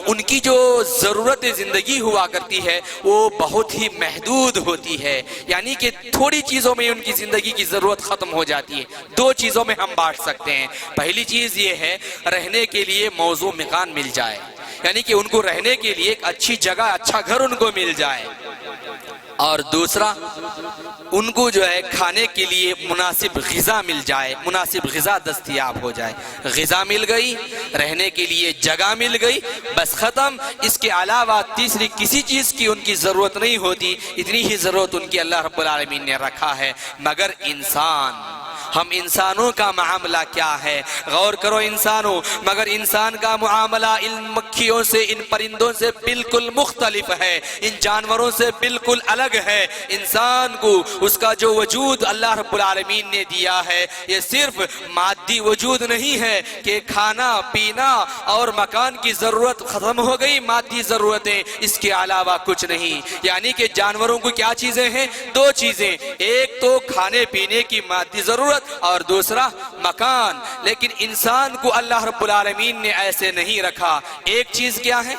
ان کی جو ضرورت زندگی ہوا کرتی ہے وہ بہت ہی محدود ہوتی ہے، یعنی کہ تھوڑی چیزوں میں ان کی زندگی کی ضرورت ختم ہو جاتی ہے۔ دو چیزوں میں ہم بانٹ سکتے ہیں، پہلی چیز یہ ہے رہنے کے لیے موضوع مکان مل جائے، یعنی کہ ان کو رہنے کے لیے ایک اچھی جگہ، اچھا گھر ان کو مل جائے، اور دوسرا ان کو جو ہے کھانے کے لیے مناسب غذا مل جائے، مناسب غذا دستیاب ہو جائے۔ غذا مل گئی، رہنے کے لیے جگہ مل گئی، بس ختم۔ اس کے علاوہ تیسری کسی چیز کی ان کی ضرورت نہیں ہوتی، اتنی ہی ضرورت ان کی اللہ رب العالمین نے رکھا ہے۔ مگر انسان ہم انسانوں کا معاملہ کیا ہے؟ غور کرو انسانوں، مگر انسان کا معاملہ ان مکھیوں سے، ان پرندوں سے بالکل مختلف ہے، ان جانوروں سے بالکل الگ ہے۔ انسان کو اس کا جو وجود اللہ رب العالمین نے دیا ہے یہ صرف مادی وجود نہیں ہے کہ کھانا پینا اور مکان کی ضرورت ختم ہو گئی، مادی ضرورتیں، اس کے علاوہ کچھ نہیں۔ یعنی کہ جانوروں کو کیا چیزیں ہیں؟ دو چیزیں، ایک تو کھانے پینے کی مادی ضرورت اور دوسرا مکان۔ لیکن انسان کو اللہ رب العالمین نے ایسے نہیں رکھا۔ ایک چیز کیا ہے؟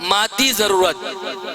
مادی ضرورت۔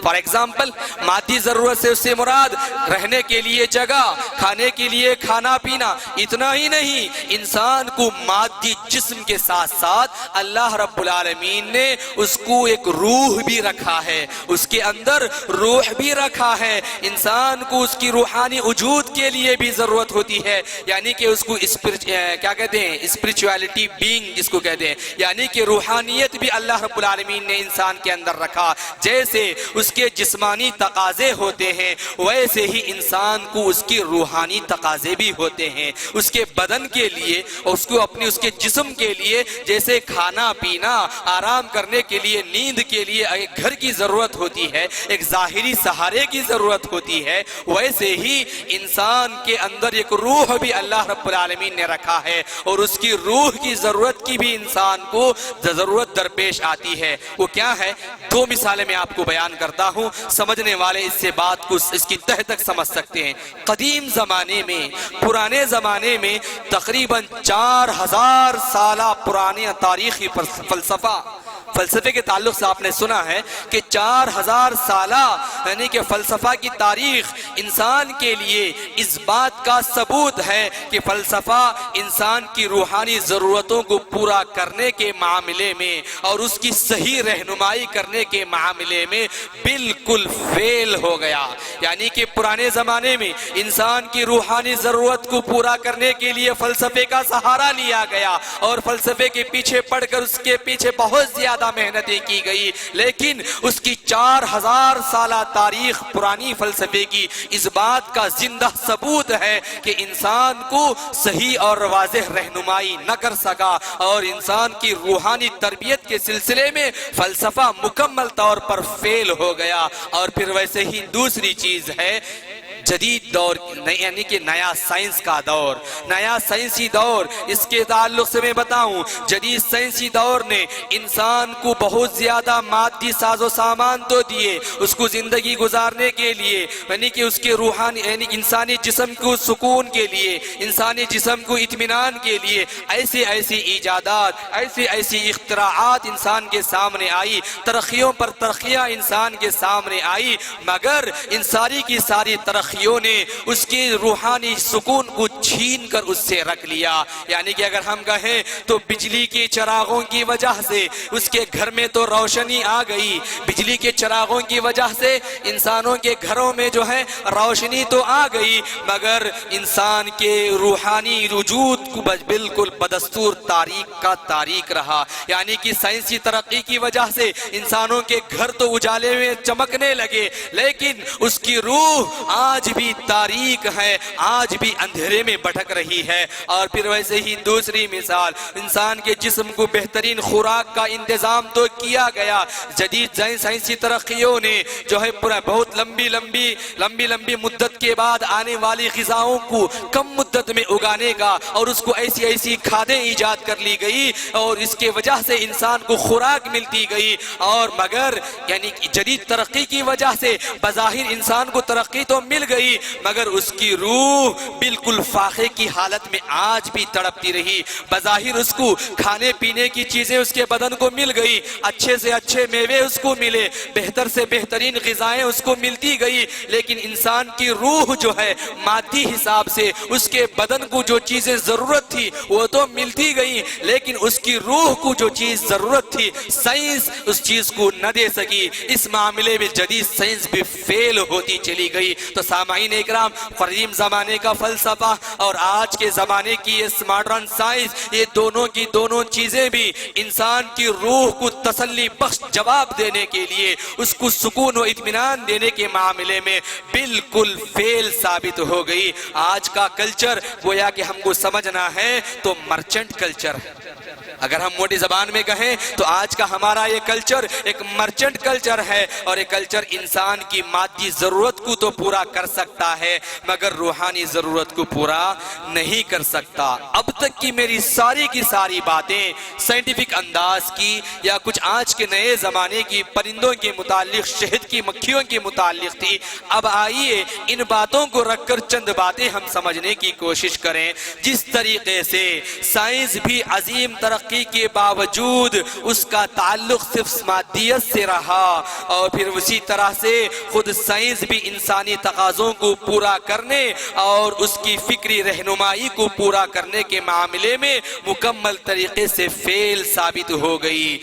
فار ایگزامپل مادی ضرورت سے اس سے مراد رہنے کے لیے جگہ، کھانے کے لیے کھانا پینا۔ اتنا ہی نہیں، انسان کو مادی جسم کے ساتھ ساتھ اللہ رب العالمین نے اس کو ایک روح بھی رکھا ہے، اس کے اندر روح بھی رکھا ہے۔ انسان کو اس کی روحانی وجود کے لیے بھی ضرورت ہوتی ہے، یعنی کہ اس کو کیا کہتے ہیں؟ اسپرچویلٹی بینگ جس کو کہتے ہیں، یعنی کہ روحانیت بھی اللہ رب العالمین نے انسان کے اندر رکھا۔ جیسے اس کے جسمانی تقاضے ہوتے ہیں ویسے ہی انسان کو اس کی روحانی تقاضے بھی ہوتے ہیں، اس کے بدن کے لیے، اس کو اپنی اس کے جسم کے لیے، جیسے کھانا پینا، آرام کرنے کے لیے، نیند کے لیے ایک گھر کی ضرورت ہوتی ہے، ایک ظاہری سہارے کی ضرورت ہوتی ہے، ویسے ہی انسان کے اندر ایک روح بھی اللہ رب العالمین نے رکھا ہے، اور اس کی روح کی ضرورت کی بھی انسان کو ضرورت درپیش آتی ہے۔ وہ کیا ہے؟ دو مثالیں میں آپ کو بیان کرتا ہوں، سمجھنے والے اس سے بات کو اس کی تہ تک سمجھ سکتے ہیں۔ قدیم زمانے میں، پرانے زمانے میں، تقریباً 4000 سالہ پرانے تاریخی فلسفے کے تعلق سے آپ نے سنا ہے کہ 4000 سالہ یعنی کہ فلسفہ کی تاریخ انسان کے لیے اس بات کا ثبوت ہے کہ فلسفہ انسان کی روحانی ضرورتوں کو پورا کرنے کے معاملے میں اور اس کی صحیح رہنمائی کرنے کے معاملے میں بالکل فیل ہو گیا۔ یعنی کہ پرانے زمانے میں انسان کی روحانی ضرورت کو پورا کرنے کے لیے فلسفے کا سہارا لیا گیا اور فلسفے کے پیچھے پڑھ کر اس کے پیچھے بہت زیادہ محنتیں کی گئی، لیکن اس کی 4000 سالہ تاریخ پرانی فلسفے کی اس بات کا زندہ ثبوت ہے کہ انسان کو صحیح اور واضح رہنمائی نہ کر سکا اور انسان کی روحانی تربیت کے سلسلے میں فلسفہ مکمل طور پر فیل ہو گیا۔ اور پھر ویسے ہی دوسری چیز ہے جدید دور، یعنی کہ نیا سائنس کا دور، نیا سائنسی دور۔ اس کے تعلق سے میں بتاؤں، جدید سائنسی دور نے انسان کو بہت زیادہ مادی ساز و سامان تو دیے اس کو زندگی گزارنے کے لیے، یعنی کہ اس کے روحانی یعنی انسانی جسم کو سکون کے لیے، انسانی جسم کو اطمینان کے لیے ایسی ایجادات، ایسی اختراعات انسان کے سامنے آئی، ترقیوں پر ترقیاں انسان کے سامنے آئی، مگر ان ساری کی ساری ترقیوں نے اس کی روحانی سکون کو چھین کر اس سے رکھ لیا۔ یعنی کہ اگر ہم کہیں تو بجلی کے چراغوں کی وجہ سے اس کے گھر میں تو روشنی آ گئی، بجلی کے چراغوں کی وجہ سے انسانوں کے گھروں میں جو ہے روشنی تو آ گئی، مگر انسان کے روحانی وجود کو بالکل بدستور تاریک کا تاریک رہا۔ یعنی کہ سائنسی ترقی کی وجہ سے انسانوں کے گھر تو اجالے میں چمکنے لگے، لیکن اس کی روح آج بھی تاریک ہے، آج بھی اندھیرے میں بھٹک رہی ہے۔ اور پھر ویسے ہی دوسری مثال، انسان کے جسم کو بہترین خوراک کا انتظام تو کیا گیا، جدید سائنسی ترقیوں نے جو ہے بہت لمبی مدت کے بعد آنے والی غذاؤں کو کم مدت میں اگانے کا اور اس کو ایسی کھادیں ایجاد کر لی گئی اور اس کے وجہ سے انسان کو خوراک ملتی گئی، اور مگر یعنی جدید ترقی کی وجہ سے بظاہر انسان کو ترقی تو مل گئی مگر اس کی روح بالکل فاقے کی حالت میں آج بھی تڑپتی رہی۔ بظاہر اس کو کھانے پینے کی چیزیں اس کے بدن کو مل گئی، اچھے سے اچھے میوے اس کو ملے، بہتر سے بہترین غذائیں اس کو ملتی گئی، لیکن انسان کی روح جو ہے مادی حساب سے اس کے بدن کو جو چیزیں ضرورت تھی وہ تو ملتی گئی، لیکن اس کی روح کو جو چیز ضرورت تھی سائنس اس چیز کو نہ دے سکی۔ اس معاملے میں جدید سائنس بھی فیل ہوتی چلی گئی۔ تو سامعین اکرام، قدیم زمانے کا فلسفہ اور آج کے زمانے کی یہ ماڈرن سائنس، یہ دونوں کی دونوں چیزیں بھی انسان کی روح کو تسلی بخش جواب دینے کے لیے، اس کو سکون و اطمینان دینے کے معاملے میں بالکل فیل ثابت ہو گئی۔ آج کا کلچر گویا کہ ہم کو سمجھنا ہے تو مرچنٹ کلچر ہے۔ اگر ہم موٹی زبان میں کہیں تو آج کا ہمارا یہ کلچر ایک مرچنٹ کلچر ہے، اور یہ کلچر انسان کی مادی ضرورت کو تو پورا کر سکتا ہے مگر روحانی ضرورت کو پورا نہیں کر سکتا۔ اب تک کی میری ساری کی ساری باتیں سائنٹیفک انداز کی یا کچھ آج کے نئے زمانے کی پرندوں کے متعلق، شہد کی مکھیوں کے متعلق تھی۔ اب آئیے ان باتوں کو رکھ کر چند باتیں ہم سمجھنے کی کوشش کریں۔ جس طریقے سے سائنس بھی عظیم ترقی کے باوجود اس کا تعلق صرف مادیت سے رہا، اور پھر اسی طرح سے خود سائنس بھی انسانی تقاضوں کو پورا کرنے اور اس کی فکری رہنمائی کو پورا کرنے کے معاملے میں مکمل طریقے سے فیل ثابت ہو گئی،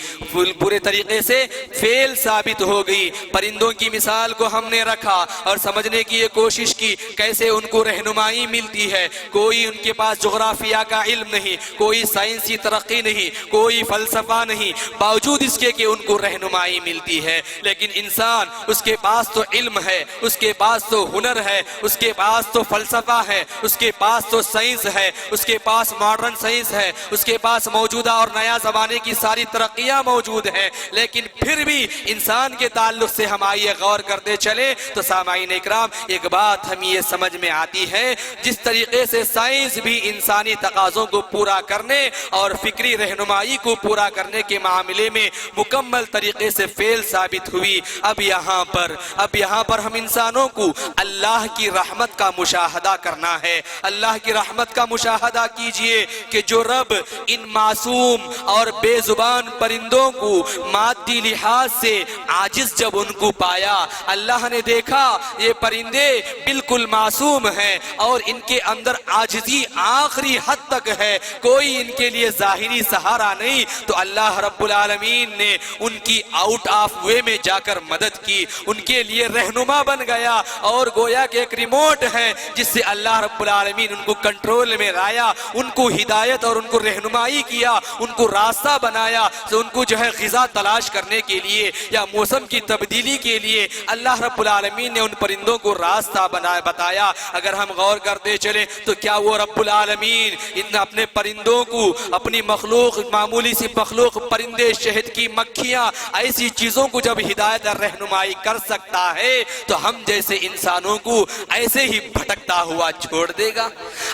پورے طریقے سے فیل ثابت ہو گئی۔ پرندوں کی مثال کو ہم نے رکھا اور سمجھنے کی یہ کوشش کی کیسے ان کو رہنمائی ملتی ہے۔ کوئی ان کے پاس جغرافیہ کا علم نہیں، کوئی سائنسی ترقی نہیں، کوئی فلسفہ نہیں، باوجود اس کے کہ ان کو رہنمائی ملتی ہے۔ لیکن انسان، اس کے پاس تو علم ہے، اس کے پاس تو ہنر ہے، اس کے پاس تو فلسفہ ہے، اس کے پاس تو سائنس ہے، اس کے پاس ماڈرن سائنس ہے، اس کے پاس موجودہ اور نیا زمانے کی ساری ترقیاں موجود ہیں، لیکن پھر بھی انسان کے تعلق سے ہم آئیے غور کرتے چلیں تو سامعین اکرام ایک بات ہمیں یہ سمجھ میں آتی ہے، جس طریقے سے سائنس بھی انسانی تقاضوں کو پورا کرنے اور فکری رہنمائی کو پورا کرنے کے معاملے میں مکمل طریقے سے فیل ثابت ہوئی، اب یہاں پر ہم انسانوں کو اللہ کی رحمت کا مشاہدہ کرنا ہے۔ اللہ کی رحمت کا مشاہدہ کیجئے کہ جو رب ان معصوم اور بے زبان پرندوں کو مادی لحاظ سے عاجز جب ان کو پایا، اللہ نے دیکھا یہ پرندے بالکل معصوم ہیں اور ان کے اندر عاجزی آخری حد تک ہے، کوئی ان کے لیے ظاہری سہارا نہیں، تو اللہ رب العالمین نے ان کی آؤٹ آف وے میں جا کر مدد کی، ان کے لیے رہنما بن گیا، اور گویا کہ ایک ریموٹ ہے جس سے اللہ رب العالمین ان کو کنٹرول میں لایا، ان کو ہدایت اور ان کو رہنمائی کیا، ان کو راستہ بنایا، تو ان کو جو ہے غذا تلاش کرنے کے لیے یا موسم کی تبدیلی کے لیے اللہ رب العالمین نے ان پرندوں کو راستہ بتایا۔ اگر ہم غور کرتے چلیں تو کیا وہ رب العالمین ان اپنے پرندوں کو، اپنی مخلوق، معمولی سی مخلوق پرندے، شہد کی مکھیاں، ایسی چیزوں کو جب ہدایت اور رہنمائی کر سکتا ہے تو ہم جیسے انسانوں کو ایسے ہی بھٹکتا ہوا چھوڑ دے گا؟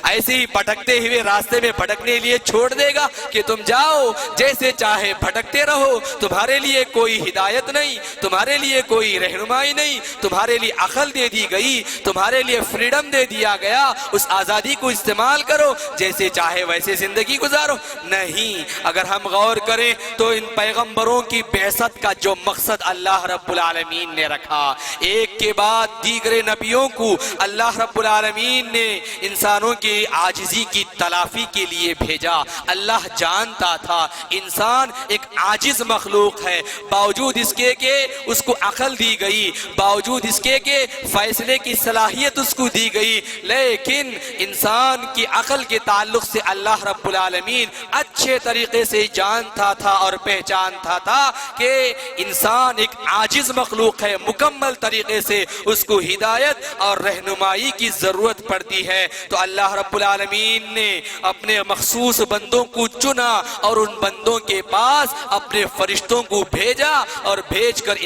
ایسے ہی بھٹکتے ہوئے راستے میں بھٹکنے لیے چھوڑ دے گا کہ تم جاؤ جیسے چاہے بھٹکتے رہو، تمہارے لیے کوئی ہدایت نہیں، تمہارے لیے کوئی رہنمائی نہیں، تمہارے لیے عقل دے دی گئی، تمہارے لیے فریڈم دے دیا گیا، اس آزادی کو استعمال کرو، جیسے چاہے ویسے زندگی گزارو؟ نہیں۔ اگر ہم غور کریں تو ان پیغمبروں کی بعثت کا جو مقصد اللہ رب العالمین نے رکھا، ایک کے بعد دیگر نبیوں کو اللہ رب العالمین نے انسانوں کی عاجزی کی تلافی کے لیے بھیجا۔ اللہ جانتا تھا انسان ایک عاجز مخلوق ہے، باوجود اس کے کہ اس کو عقل دی گئی، باوجود اس کے کہ فیصلے کی صلاحیت اس کو دی گئی، لیکن انسان کی عقل کے تعلق سے اللہ رب العالمین اچھے طریقے سے جانتا تھا اور پہچانتا تھا کہ انسان ایک عاجز مخلوق ہے، مکمل طریقے سے اس کو ہدایت اور رہنمائی کی ضرورت پڑتی ہے، تو اللہ رب العالمین نے اپنے مخصوص بندوں کو چنا اور ان بندوں کے پاس اپنے فرشتوں کو بھیجا، اور بھیج کر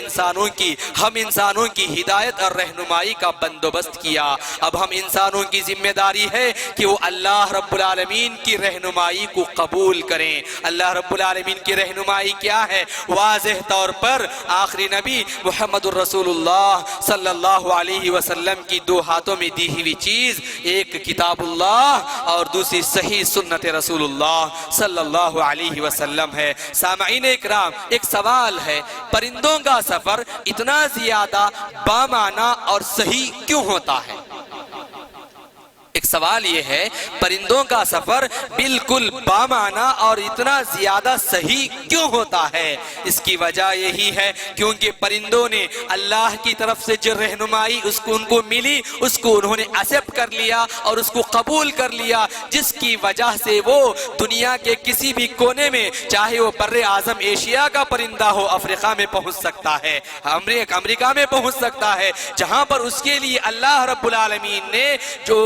ہم انسانوں کی ہدایت اور رہنمائی کا بندوبست کیا۔ اب ہم انسانوں کی ذمہ داری ہے کہ وہ اللہ رب العالمین کی رہنمائی کو قبول کریں۔ اللہ رب العالمین کی رہنمائی کیا ہے؟ واضح طور پر آخری نبی محمد الرسول اللہ صلی اللہ علیہ وسلم کی دو ہاتھوں میں دی ہوئی چیز، ایک کتاب اللہ اور دوسری صحیح سنت رسول اللہ صلی اللہ علیہ وسلم ہے۔ سامعین اکرام، ایک سوال ہے، پرندوں کا سفر اتنا زیادہ بامعنی اور صحیح کیوں ہوتا ہے؟ ایک سوال یہ ہے پرندوں کا سفر بالکل بامعنی اور اتنا زیادہ صحیح کیوں ہوتا ہے؟ اس کی وجہ یہی ہے کیونکہ پرندوں نے اللہ کی طرف سے جو رہنمائی ان کو ملی اس کو انہوں نے ایکسپٹ کر لیا اور اس کو قبول کر لیا، جس کی وجہ سے وہ دنیا کے کسی بھی کونے میں، چاہے وہ بر اعظم ایشیا کا پرندہ ہو، افریقہ میں پہنچ سکتا ہے، امریکہ میں پہنچ سکتا ہے، جہاں پر اس کے لیے اللہ رب العالمین نے جو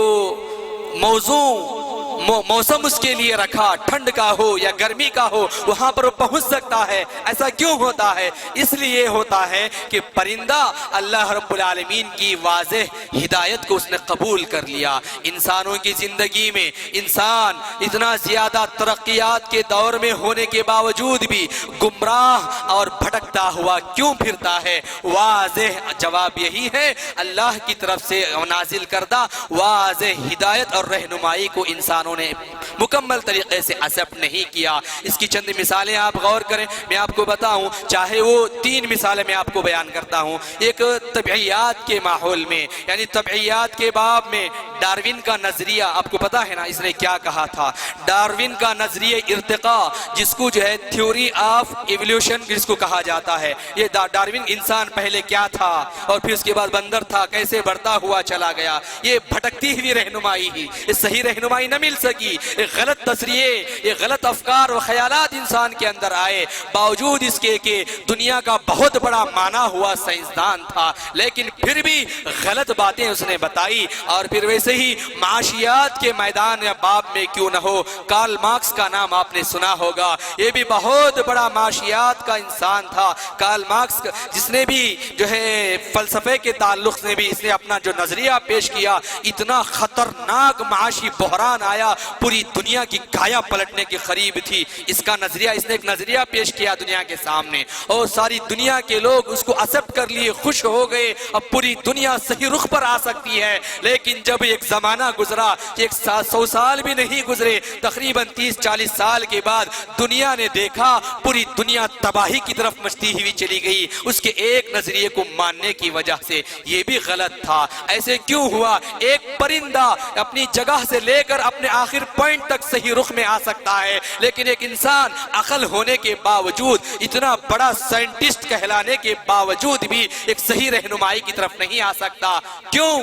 موسم اس کے لیے رکھا، ٹھنڈ کا ہو یا گرمی کا ہو، وہاں پر وہ پہنچ سکتا ہے۔ ایسا کیوں ہوتا ہے؟ اس لیے ہوتا ہے کہ پرندہ اللہ رب العالمین کی واضح ہدایت کو اس نے قبول کر لیا۔ انسانوں کی زندگی میں انسان اتنا زیادہ ترقیات کے دور میں ہونے کے باوجود بھی گمراہ اور بھٹکتا ہوا کیوں پھرتا ہے؟ واضح جواب یہی ہے، اللہ کی طرف سے نازل کردہ واضح ہدایت اور رہنمائی کو انسانوں نے مکمل طریقے سے ایکسپٹ نہیں کیا۔ اس کی چند مثالیں آپ غور کریں، میں آپ کو بتاؤں، چاہے وہ 3 مثالیں میں آپ کو بیان کرتا ہوں۔ ایک طبعیات کے ماحول میں، یعنی طبعیات کے باب میں ڈارون کا نظریہ، آپ کو پتا ہے نا اس نے کیا کہا تھا؟ ڈارون کا نظریہ ارتقاء، جس کو جو ہے تھیوری آف ایولیوشن جس کو کہا جاتا ہے، یہ ڈارون انسان پہلے کیا تھا اور پھر اس کے بعد بندر تھا، کیسے بڑھتا ہوا چلا گیا، یہ بھٹکتی ہوئی رہنمائی ہی، یہ صحیح رہنمائی نہ مل سکی، یہ غلط تصریح، یہ غلط افکار و خیالات انسان کے اندر آئے، باوجود اس کے کہ دنیا کا بہت بڑا مانا ہوا سائنسدان تھا، لیکن پھر بھی غلط باتیں اس نے بتائی۔ اور پھر ویسے ہی معاشیات کے میدان یا باب میں کیوں نہ ہو، کارل مارکس کا نام آپ نے سنا ہوگا، یہ بھی بہت بڑا معاشیات کا انسان تھا۔ کارل مارکس جس نے بھی جو ہے فلسفے کے تعلق سے بھی اس نے اپنا جو نظریہ پیش کیا، اتنا خطرناک معاشی بحران آیا، پوری دنیا کی کایا پلٹنے کے قریب تھی۔ اس کا نظریہ، اس نے ایک نظریہ پیش کیا دنیا کے سامنے اور ساری دنیا کے لوگ اس کو ایکسپٹ کر لیے، خوش ہو گئے، اب پوری دنیا صحیح رخ پر آ سکتی ہے۔ لیکن جب ایک زمانہ گزرا، 100 سال بھی نہیں گزرے، تقریباً 30-40 سال کے بعد دنیا نے دیکھا پوری دنیا تباہی کی طرف مچتی ہوئی چلی گئی، اس کے ایک نظریے کو ماننے کی وجہ سے۔ یہ بھی غلط تھا۔ ایسے کیوں ہوا؟ ایک پرندہ اپنی جگہ سے لے کر اپنے آخر پوائنٹ تک صحیح رخ میں آ سکتا ہے، لیکن ایک انسان عقل ہونے کے باوجود، اتنا بڑا سائنٹسٹ کہلانے کے باوجود بھی ایک صحیح رہنمائی کی طرف نہیں آ سکتا۔ کیوں؟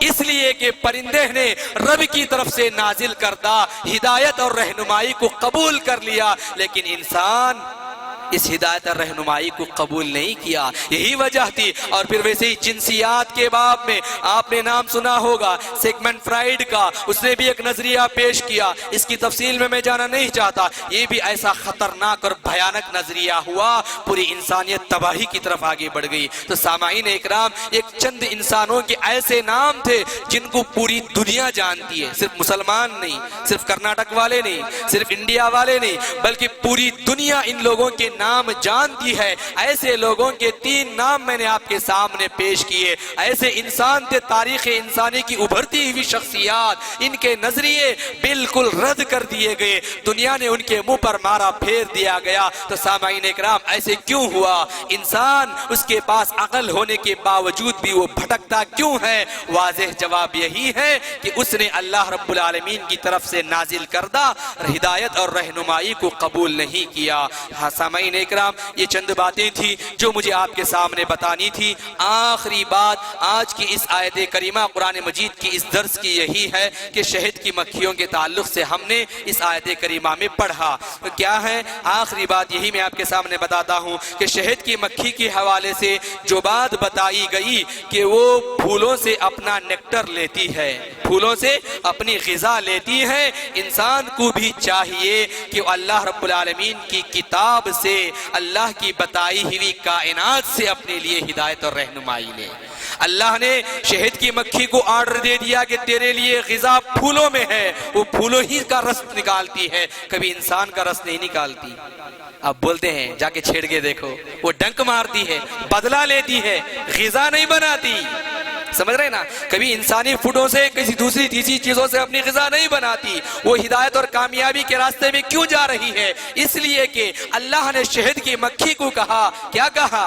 اس لیے کہ پرندے نے رب کی طرف سے نازل کردہ ہدایت اور رہنمائی کو قبول کر لیا، لیکن انسان اس ہدایت اور رہنمائی کو قبول نہیں کیا، یہی وجہ تھی۔ اور پھر ویسے ہی جنسیات کے باب میں آپ نے نام سنا ہوگا سیگمنڈ فرائیڈ کا، اس نے بھی ایک نظریہ پیش کیا، اس کی تفصیل میں جانا نہیں چاہتا۔ یہ بھی ایسا خطرناک اور بھیانک نظریہ ہوا، پوری انسانیت تباہی کی طرف آگے بڑھ گئی۔ تو سامعین اکرام، ایک چند انسانوں کے ایسے نام تھے جن کو پوری دنیا جانتی ہے، صرف مسلمان نہیں، صرف کرناٹک والے نہیں، صرف انڈیا والے نہیں، بلکہ پوری دنیا ان لوگوں کے نام جانتی ہے۔ ایسے لوگوں کے 3 نام میں نے آپ کے سامنے پیش کیے۔ ایسے انسان تھے، تاریخ انسانی کی ابھرتی ہوئی شخصیات، ان کے نظریے بالکل رد کر دیے گئے، دنیا نے ان کے منہ پر مارا پھیر دیا گیا۔ تو سامعین اکرام، ایسے کیوں ہوا؟ انسان اس کے پاس عقل ہونے کے باوجود بھی وہ بھٹکتا کیوں ہے؟ واضح جواب یہی ہے کہ اس نے اللہ رب العالمین کی طرف سے نازل کردہ ہدایت اور رہنمائی کو قبول نہیں کیا۔ سامعین اکرام، یہ چند باتیں تھی جو مجھے آپ کے سامنے بتانی تھی۔ آخری بات آج کی اس آیت کریمہ قرآن مجید کی اس درس کی یہی ہے کہ شہد کی مکھیوں کے تعلق سے ہم نے اس آیت کریمہ میں پڑھا۔ کیا ہے آخری بات؟ یہی میں آپ کے سامنے بتاتا ہوں کہ شہد کی مکھی کے حوالے سے جو بات بتائی گئی کہ وہ پھولوں سے اپنا نیکٹر لیتی ہے، پھولوں سے اپنی غذا لیتی ہے، انسان کو بھی چاہیے کہ اللہ رب العالمین کی کتاب سے، اللہ کی بتائی ہوئی کائنات سے اپنے لیے ہدایت اور رہنمائی لے۔ اللہ نے شہد کی مکھی کو آرڈر دے دیا کہ تیرے لیے غذا پھولوں میں ہے، وہ پھولوں ہی کا رس نکالتی ہے، کبھی انسان کا رس نہیں نکالتی۔ آپ بولتے ہیں جا کے چھیڑ کے دیکھو، وہ ڈنک مارتی ہے، بدلہ لیتی ہے، غذا نہیں بناتی۔ سمجھ رہے نا؟ کبھی انسانی فوڈوں سے، کسی دوسری تیسری چیزوں سے اپنی غذا نہیں بناتی۔ وہ ہدایت اور کامیابی کے راستے میں کیوں جا رہی ہے؟ اس لیے کہ اللہ نے شہد کی مکھی کو کہا، کیا کہا؟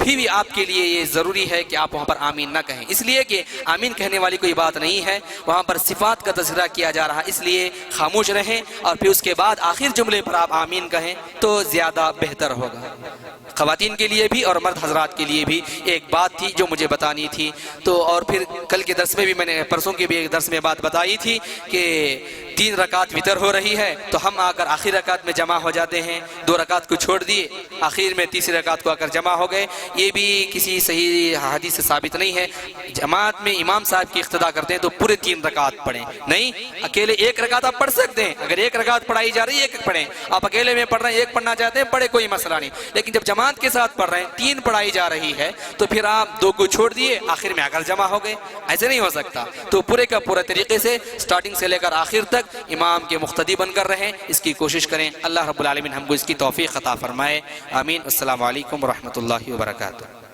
پھر بھی آپ کے لیے یہ ضروری ہے کہ آپ وہاں پر آمین نہ کہیں، اس لیے کہ آمین کہنے والی کوئی بات نہیں ہے، وہاں پر صفات کا تذکرہ کیا جا رہا، اس لیے خاموش رہیں اور پھر اس کے بعد آخر جملے پر آپ آمین کہیں تو زیادہ بہتر ہوگا۔ خواتین کے لیے بھی اور مرد حضرات کے لیے بھی ایک بات تھی جو مجھے بتانی تھی، تو اور پھر کل کے درس میں بھی میں نے پرسوں کے بھی ایک درس میں بات بتائی تھی کہ 3 رکعت وتر ہو رہی ہے تو ہم آ کر آخری رکعت میں جمع ہو جاتے ہیں، 2 رکعت کو چھوڑ دیے، آخر میں تیسری رکعت کو آ کر جمع ہو گئے، یہ بھی کسی صحیح حدیث سے ثابت نہیں ہے۔ جماعت میں امام صاحب کی اقتداء کرتے ہیں تو پورے 3 رکعت پڑھیں، نہیں اکیلے 1 رکعت آپ پڑھ سکتے ہیں، اگر 1 رکعت پڑھائی جا رہی ہے 1 پڑھیں، آپ اکیلے میں پڑھ رہے ہیں 1 پڑھنا چاہتے ہیں پڑھے، کوئی مسئلہ نہیں، لیکن جب جماعت کے ساتھ پڑھ رہے ہیں 3 پڑھائی جا رہی ہے تو پھر آپ 2 کو چھوڑ دیے، آخر میں آ کر جمع ہو گئے، ایسے نہیں ہو سکتا۔ تو پورے کا پورا طریقے سے سٹارٹنگ سے لے کر آخر تک امام کے مقتدی بن کر رہیں، اس کی کوشش کریں، اللہ رب العالمین ہم کو اس کی توفیق عطا فرمائے، آمین۔ السلام علیکم ورحمۃ اللہ وبرکاتہ۔